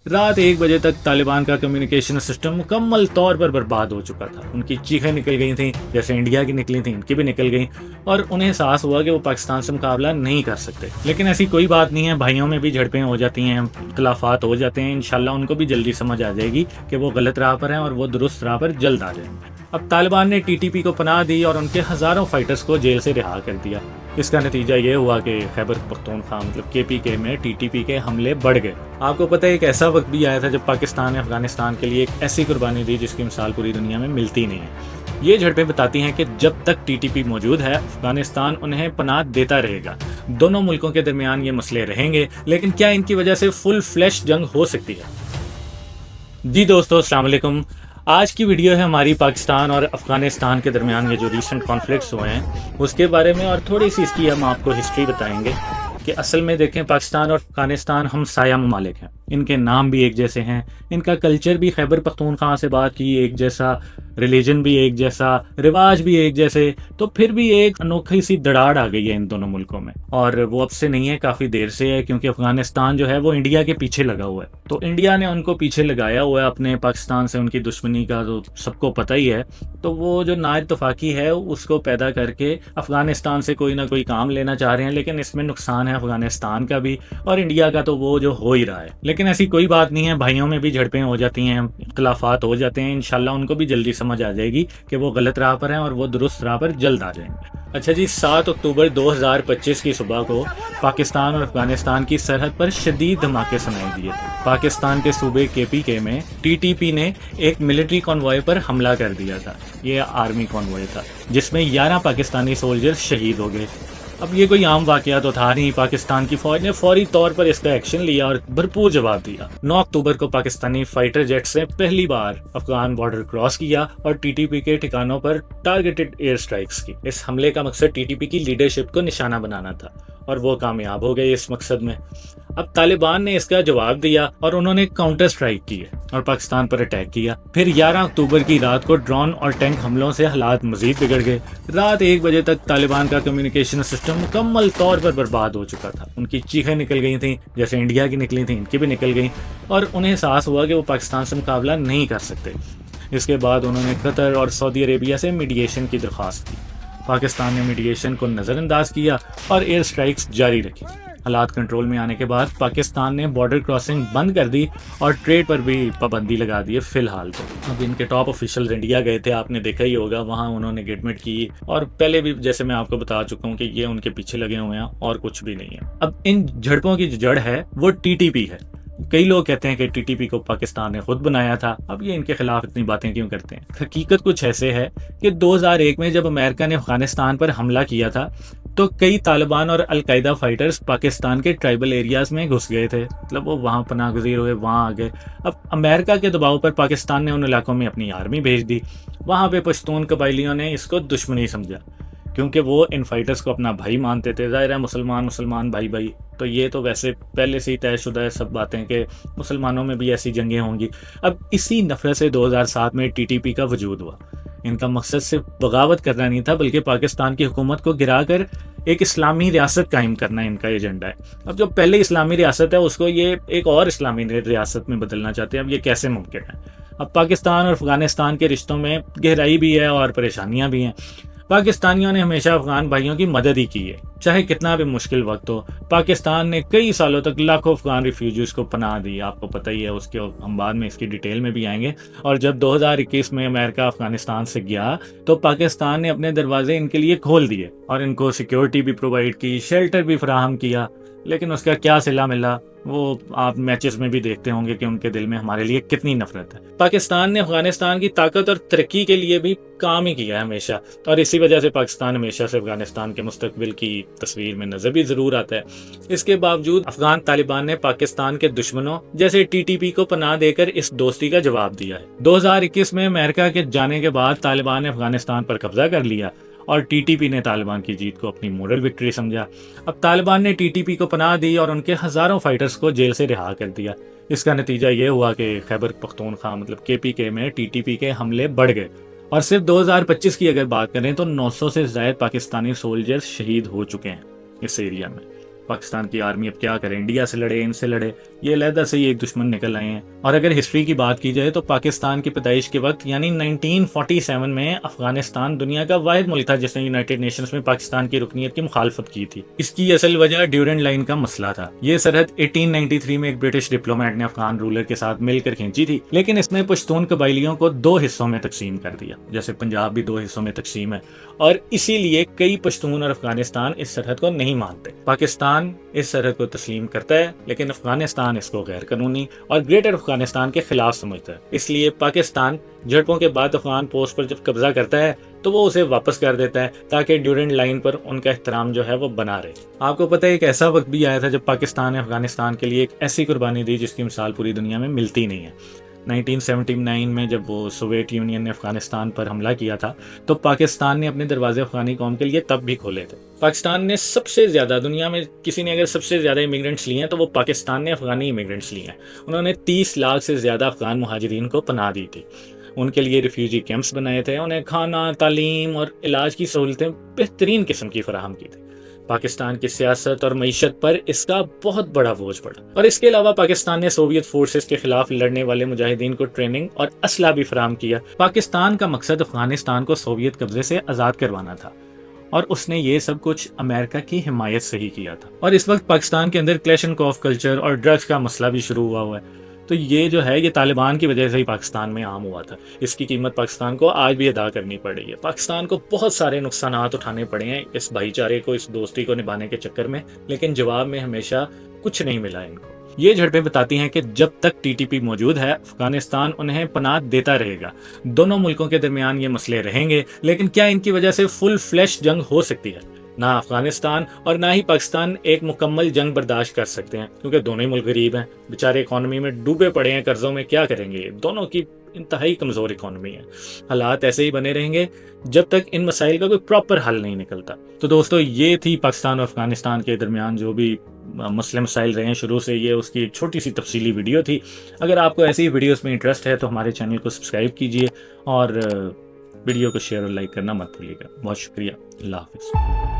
رات 1 بجے تک طالبان کا کمیونیکیشن سسٹم مکمل طور پر برباد ہو چکا تھا۔ ان کی چیخیں نکل گئی تھیں، جیسے انڈیا کی نکلی تھیں ان کی بھی نکل گئیں، اور انہیں احساس ہوا کہ وہ پاکستان سے مقابلہ نہیں کر سکتے۔ لیکن ایسی کوئی بات نہیں ہے، بھائیوں میں بھی جھڑپیں ہو جاتی ہیں، اختلافات ہو جاتے ہیں، انشاءاللہ ان کو بھی جلدی سمجھ آ جائے گی کہ وہ غلط راہ پر ہیں اور وہ درست راہ پر جلد آ جائیں گے۔ اب طالبان نے ٹی ٹی پی کو پناہ دی اور ان کے ہزاروں فائٹرز کو جیل سے رہا کر دیا۔ اس کا نتیجہ یہ ہوا کہ خیبر پختونخوا مطلب کے پی کے میں ٹی ٹی پی کے حملے بڑھ گئے۔ آپ کو پتہ ہے ایک ایسا وقت بھی آیا تھا جب پاکستان نے افغانستان کے لیے ایک ایسی قربانی دی جس کی مثال پوری دنیا میں ملتی نہیں ہے۔ یہ جھڑپیں بتاتی ہیں کہ جب تک ٹی ٹی پی موجود ہے افغانستان انہیں پناہ دیتا رہے گا۔ دونوں ملکوں کے درمیان یہ مسئلے رہیں گے، لیکن کیا ان کی وجہ سے فل فلیش جنگ ہو سکتی ہے؟ جی دوستو، السلام علیکم۔ آج کی ویڈیو ہے ہماری پاکستان اور افغانستان کے درمیان یہ جو ریسنٹ کانفلکٹس ہوئے ہیں اس کے بارے میں، اور تھوڑی سی اس کی ہم آپ کو ہسٹری بتائیں گے کہ اصل میں دیکھیں پاکستان اور افغانستان ہمسایہ ممالک ہیں، ان کے نام بھی ایک جیسے ہیں، ان کا کلچر بھی خیبر پختونخوا سے بات کی ایک جیسا، ریلیجن بھی ایک جیسا، رواج بھی ایک جیسے، تو پھر بھی ایک انوکھی سی دڑاڑ آ گئی ہے ان دونوں ملکوں میں، اور وہ اب سے نہیں ہے، کافی دیر سے ہے، کیونکہ افغانستان جو ہے وہ انڈیا کے پیچھے لگا ہوا ہے۔ تو انڈیا نے ان کو پیچھے لگایا ہوا ہے اپنے پاکستان سے، ان کی دشمنی کا تو سب کو پتہ ہی ہے۔ تو وہ جو نا اتفاقی ہے اس کو پیدا کر کے افغانستان سے کوئی نہ کوئی کام لینا چاہ رہے ہیں، لیکن اس میں نقصان ہے افغانستان کا بھی اور انڈیا کا تو وہ جو ہو ہی رہا ہے۔ لیکن ایسی کوئی بات نہیں ہے، بھائیوں میں بھی جھڑپیں ہو جاتی ہیں، اختلافات ہو جاتے ہیں، انشاءاللہ ان کو بھی جلدی سمجھ آ جائے گی کہ وہ غلط راہ پر ہیں اور وہ درست راہ پر جلد آ جائیں گے۔ اچھا جی، 7 اکتوبر 2025 کی صبح کو پاکستان اور افغانستان کی سرحد پر شدید دھماکے سنائی دیے تھے۔ پاکستان کے صوبے کے پی کے میں ٹی ٹی پی نے ایک ملٹری کانوائے پر حملہ کر دیا تھا۔ یہ آرمی کانوائے تھا جس میں 11 پاکستانی سولجرز شہید ہو گئے۔ اب یہ کوئی عام واقعہ تو تھا نہیں، پاکستان کی فوج نے فوری طور پر اس کا ایکشن لیا اور بھرپور جواب دیا۔ 9 اکتوبر کو پاکستانی فائٹر جیٹس نے پہلی بار افغان بارڈر کراس کیا اور ٹی ٹی پی کے ٹھکانوں پر ٹارگیٹڈ ایئر سٹرائکس کی۔ اس حملے کا مقصد ٹی ٹی پی کی لیڈرشپ کو نشانہ بنانا تھا، اور وہ کامیاب ہو گئے اس مقصد میں۔ اب طالبان نے اس کا جواب دیا اور انہوں نے کاؤنٹر سٹرائک کی ہے اور پاکستان پر اٹیک کیا۔ پھر 11 اکتوبر کی رات کو ڈرون اور ٹینک حملوں سے حالات مزید بگڑ گئے۔ رات 1 بجے تک طالبان کا کمیونیکیشن سسٹم مکمل طور پر برباد ہو چکا تھا۔ ان کی چیخیں نکل گئی تھیں، جیسے انڈیا کی نکلی تھیں ان کی بھی نکل گئیں، اور انہیں احساس ہوا کہ وہ پاکستان سے مقابلہ نہیں کر سکتے۔ اس کے بعد انہوں نے قطر اور سعودی عربیہ سے میڈیشن کی درخواست کی۔ پاکستان نے میڈیشن کو نظر انداز کیا اور ایئر سٹرائکس جاری رکھی۔ حالات کنٹرول میں آنے کے بعد پاکستان نے بارڈر کراسنگ بند کر دی اور ٹریڈ پر بھی پابندی لگا دی ہے فی الحال تو۔ اب ان کے ٹاپ آفیشلز انڈیا گئے تھے، آپ نے دیکھا ہی ہوگا، وہاں انہوں نے گیٹمنٹ کی، اور پہلے بھی جیسے میں آپ کو بتا چکا ہوں کہ یہ ان کے پیچھے لگے ہوئے ہیں اور کچھ بھی نہیں ہے۔ اب ان جھڑپوں کی جو جڑ ہے وہ ٹی ٹی پی ہے۔ کئی لوگ کہتے ہیں کہ ٹی ٹی پی کو پاکستان نے خود بنایا تھا، اب یہ ان کے خلاف اتنی باتیں کیوں کرتے ہیں؟ حقیقت کچھ ایسے ہے کہ 2001 میں جب امریکہ نے افغانستان پر حملہ کیا تھا تو کئی طالبان اور القاعدہ فائٹرز پاکستان کے ٹرائبل ایریاز میں گھس گئے تھے، مطلب وہ وہاں پناہ گزیر ہوئے، وہاں آ گئے۔ اب امریکہ کے دباؤ پر پاکستان نے ان علاقوں میں اپنی آرمی بھیج دی۔ وہاں پہ پشتون قبائلیوں نے اس کو دشمنی سمجھا، کیونکہ وہ ان فائٹرز کو اپنا بھائی مانتے تھے۔ ظاہر ہے مسلمان بھائی، تو یہ تو ویسے پہلے سے ہی طے شدہ ہے سب باتیں کہ مسلمانوں میں بھی ایسی جنگیں ہوں گی۔ اب اسی نفرت سے 2007 میں ٹی ٹی پی کا وجود ہوا۔ ان کا مقصد صرف بغاوت کرنا نہیں تھا، بلکہ پاکستان کی حکومت کو گرا کر ایک اسلامی ریاست قائم کرنا ان کا ایجنڈا ہے۔ اب جو پہلے اسلامی ریاست ہے اس کو یہ ایک اور اسلامی ریاست میں بدلنا چاہتے ہیں۔ اب یہ کیسے ممکن ہے؟ اب پاکستان اور افغانستان کے رشتوں میں گہرائی بھی ہے اور پریشانیاں بھی ہیں۔ پاکستانیوں نے ہمیشہ افغان بھائیوں کی مدد ہی کی ہے، چاہے کتنا بھی مشکل وقت ہو۔ پاکستان نے کئی سالوں تک لاکھوں افغان ریفیوجیز کو پناہ دی، آپ کو پتہ ہی ہے، اس کے ہم بعد میں اس کی ڈیٹیل میں بھی آئیں گے۔ اور جب 2021 میں امریکہ افغانستان سے گیا تو پاکستان نے اپنے دروازے ان کے لیے کھول دیے اور ان کو سیکیورٹی بھی پرووائڈ کی، شیلٹر بھی فراہم کیا، لیکن اس کا کیا صلہ ملا وہ آپ میچز میں بھی دیکھتے ہوں گے کہ ان کے دل میں ہمارے لیے کتنی نفرت ہے۔ پاکستان نے افغانستان کی طاقت اور ترقی کے لیے بھی کام ہی کیا ہے ہمیشہ، اور اسی وجہ سے پاکستان ہمیشہ سے افغانستان کے مستقبل کی تصویر میں نظر بھی ضرور آتا ہے۔ اس کے باوجود افغان طالبان نے پاکستان کے دشمنوں جیسے ٹی ٹی پی کو پناہ دے کر اس دوستی کا جواب دیا ہے۔ 2021 میں امریکہ کے جانے کے بعد طالبان نے افغانستان پر قبضہ کر لیا اور ٹی ٹی پی نے طالبان کی جیت کو اپنی مورل وکٹری سمجھا۔ اب طالبان نے ٹی ٹی پی کو پناہ دی اور ان کے ہزاروں فائٹرز کو جیل سے رہا کر دیا۔ اس کا نتیجہ یہ ہوا کہ خیبر پختونخوا مطلب کے پی کے میں ٹی ٹی پی کے حملے بڑھ گئے، اور صرف 2025 کی اگر بات کریں تو 900 سے زائد پاکستانی سولجرز شہید ہو چکے ہیں اس ایریا میں۔ پاکستان کی آرمی اب کیا کرے، انڈیا سے لڑے، ان سے لڑے، یہ علیحدہ سے ایک دشمن نکل آئے ہیں۔ اور اگر ہسٹری کی بات کی جائے تو پاکستان کی پیدائش کے وقت یعنی 1947 میں افغانستان دنیا کا واحد ملک تھا جس نے یونائٹڈ نیشنز میں پاکستان کی رکنیت کی مخالفت کی تھی۔ اس کی اصل وجہ ڈیورنڈ لائن کا مسئلہ تھا۔ یہ سرحد 1893 میں ایک برٹش ڈپلومیٹ نے افغان رولر کے ساتھ مل کر کھینچی تھی، لیکن اس نے پشتون قبائلیوں کو 2 حصوں میں تقسیم کر دیا، جیسے پنجاب بھی 2 حصوں میں تقسیم ہے، اور اسی لیے کئی پشتون اور افغانستان اس سرحد کو نہیں مانتے۔ پاکستان اس سرحد کو تسلیم کرتا ہے، لیکن افغانستان اس کو غیر قانونی اور گریٹر افغانستان کے خلاف سمجھتا ہے۔ اس لیے پاکستان جھڑپوں کے بعد افغان پوسٹ پر جب قبضہ کرتا ہے تو وہ اسے واپس کر دیتا ہے تاکہ ڈیورنڈ لائن پر ان کا احترام جو ہے وہ بنا رہے۔ آپ کو پتہ ہے ایک ایسا وقت بھی آیا تھا جب پاکستان نے افغانستان کے لیے ایک ایسی قربانی دی جس کی مثال پوری دنیا میں ملتی نہیں ہے۔ 1979 میں جب وہ سوویت یونین نے افغانستان پر حملہ کیا تھا تو پاکستان نے اپنے دروازے افغانی قوم کے لیے تب بھی کھولے تھے۔ پاکستان نے سب سے زیادہ، دنیا میں کسی نے اگر سب سے زیادہ امیگرنٹس لیے ہیں تو وہ پاکستان نے افغانی امیگرنٹس لیے ہیں۔ انہوں نے 30 لاکھ سے زیادہ افغان مہاجرین کو پناہ دی تھی، ان کے لیے ریفیوجی کیمپس بنائے تھے، انہیں کھانا، تعلیم اور علاج کی سہولتیں بہترین قسم کی فراہم کی تھی۔ پاکستان کی سیاست اور معیشت پر اس کا بہت بڑا بوجھ پڑا، اور اس کے علاوہ پاکستان نے سوویت فورسز کے خلاف لڑنے والے مجاہدین کو ٹریننگ اور اسلحہ بھی فراہم کیا۔ پاکستان کا مقصد افغانستان کو سوویت قبضے سے آزاد کروانا تھا، اور اس نے یہ سب کچھ امریکہ کی حمایت سے ہی کیا تھا۔ اور اس وقت پاکستان کے اندر کلیشنکوف کلچر اور ڈرگز کا مسئلہ بھی شروع ہوا ہے، تو یہ جو ہے یہ طالبان کی وجہ سے ہی پاکستان میں عام ہوا تھا۔ اس کی قیمت پاکستان کو آج بھی ادا کرنی پڑ رہی ہے۔ پاکستان کو بہت سارے نقصانات اٹھانے پڑے ہیں اس بھائی چارے کو، اس دوستی کو نبھانے کے چکر میں، لیکن جواب میں ہمیشہ کچھ نہیں ملا ان کو۔ یہ جھڑپیں بتاتی ہیں کہ جب تک ٹی ٹی پی موجود ہے افغانستان انہیں پناہ دیتا رہے گا۔ دونوں ملکوں کے درمیان یہ مسئلے رہیں گے، لیکن کیا ان کی وجہ سے فل فلیش جنگ ہو سکتی ہے؟ نہ افغانستان اور نہ ہی پاکستان ایک مکمل جنگ برداشت کر سکتے ہیں، کیونکہ دونوں ہی ملک غریب ہیں، بیچارے اکانومی میں ڈوبے پڑے ہیں، قرضوں میں، کیا کریں گے؟ دونوں کی انتہائی کمزور اکانومی ہے۔ حالات ایسے ہی بنے رہیں گے جب تک ان مسائل کا کوئی پراپر حل نہیں نکلتا۔ تو دوستو، یہ تھی پاکستان اور افغانستان کے درمیان جو بھی مسئلے مسائل رہے ہیں شروع سے، یہ اس کی ایک چھوٹی سی تفصیلی ویڈیو تھی۔ اگر آپ کو ایسی ویڈیوز میں انٹرسٹ ہے تو ہمارے چینل کو سبسکرائب کیجیے اور ویڈیو کو شیئر اور لائک کرنا مت بھولیے گا۔ بہت شکریہ، اللہ حافظ۔